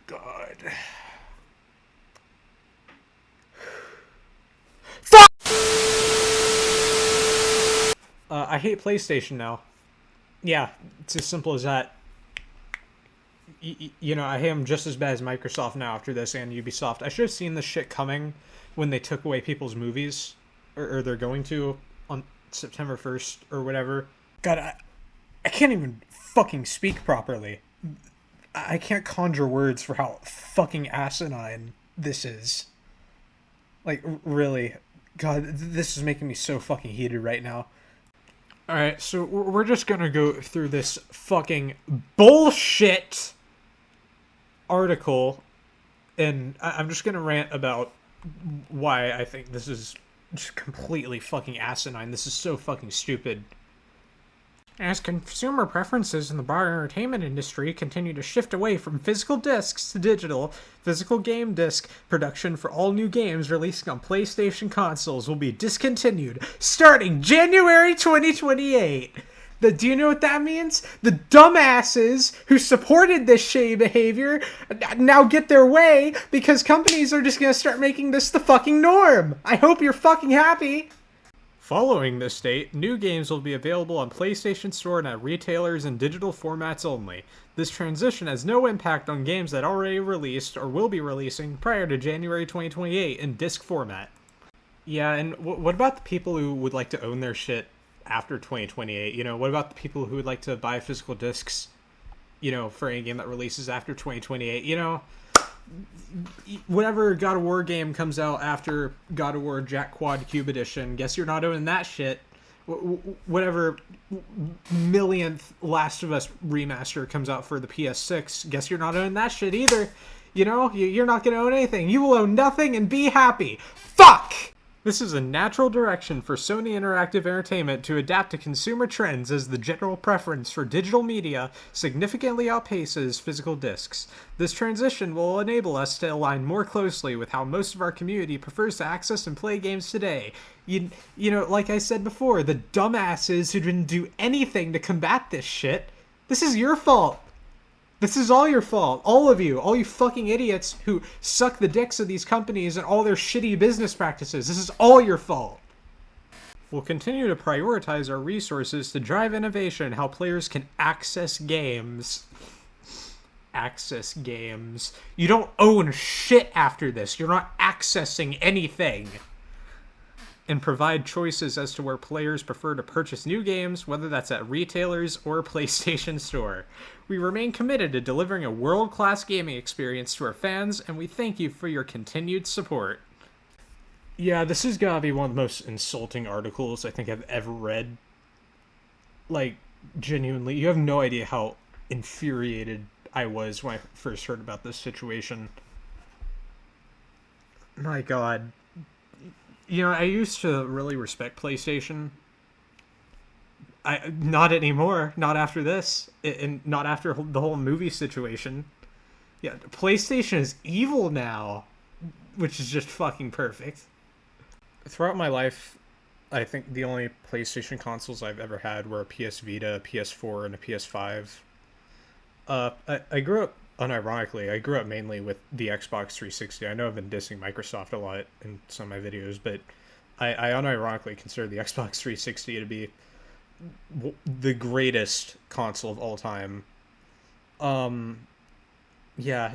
God. Fuck! I hate PlayStation now. Yeah, it's as simple as that. I hate them just as bad as Microsoft now after this and Ubisoft. I should have seen this shit coming when they took away people's movies, or they're going to on September 1st or whatever. God, I can't even fucking speak properly. I can't conjure words for how fucking asinine this is. Like, really. God, this is making me so fucking heated right now. Alright, so we're just gonna go through this fucking bullshit article, and I'm just gonna rant about why I think this is just completely fucking asinine. This is so fucking stupid. As consumer preferences in the broader entertainment industry continue to shift away from physical discs to digital, physical game disc production for all new games releasing on PlayStation consoles will be discontinued starting January 2028. Do you know what that means? The dumbasses who supported this shady behavior now get their way because companies are just gonna start making this the fucking norm. I hope you're fucking happy. Following this date, new games will be available on PlayStation Store and at retailers in digital formats only. This transition has no impact on games that already released or will be releasing prior to January 2028 in disc format. Yeah, and what about the people who would like to own their shit after 2028? What about the people who would like to buy physical discs, for any game that releases after 2028? Whatever God of War game comes out after God of War Jack Quad Cube Edition, guess you're not owning that shit. Whatever millionth Last of Us remaster comes out for the PS6, guess you're not owning that shit either. You're not gonna own anything. You will own nothing and be happy. Fuck! This is a natural direction for Sony Interactive Entertainment to adapt to consumer trends as the general preference for digital media significantly outpaces physical discs. This transition will enable us to align more closely with how most of our community prefers to access and play games today. Like I said before, the dumbasses who didn't do anything to combat this shit, this is your fault. This is all your fault. All of you. All you fucking idiots who suck the dicks of these companies and all their shitty business practices. This is all your fault. We'll continue to prioritize our resources to drive innovation and how players can access games. Access games. You don't own shit after this. You're not accessing anything. And provide choices as to where players prefer to purchase new games, whether that's at retailers or PlayStation Store. We remain committed to delivering a world-class gaming experience to our fans, and we thank you for your continued support. Yeah, this is gotta be one of the most insulting articles I think I've ever read. Like, genuinely, you have no idea how infuriated I was when I first heard about this situation. My God. I used to really respect PlayStation. Not anymore. Not after this. And not after the whole movie situation. Yeah, PlayStation is evil now. Which is just fucking perfect. Throughout my life, I think the only PlayStation consoles I've ever had were a PS Vita, a PS4, and a PS5. I grew up, unironically, I grew up mainly with the Xbox 360. I know I've been dissing Microsoft a lot in some of my videos, but I unironically consider the Xbox 360 to be the greatest console of all time. Yeah,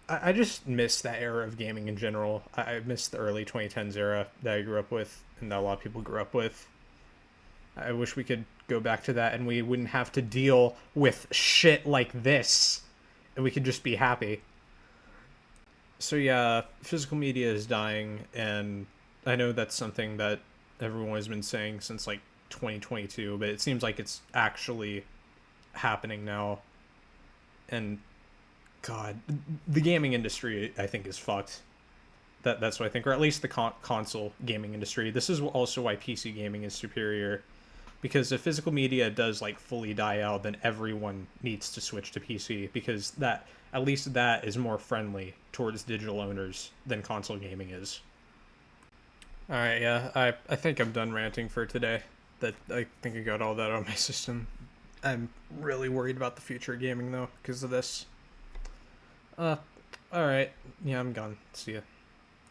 I just miss that era of gaming in general. I miss the early 2010s era that I grew up with, and that a lot of people grew up with. I wish we could go back to that and we wouldn't have to deal with shit like this. And we could just be happy. So yeah, physical media is dying, and I know that's something that everyone has been saying since like 2022, but it seems like it's actually happening now. And God, the gaming industry, I think, is fucked. That's what I think, or at least the console gaming industry. This is also why PC gaming is superior. Because if physical media does like fully die out, then everyone needs to switch to PC, because that, at least that, is more friendly towards digital owners than console gaming is. Alright, yeah, I think I'm done ranting for today. I think I got all that on my system. I'm really worried about the future of gaming though, because of this. All right. Yeah, I'm gone. See ya.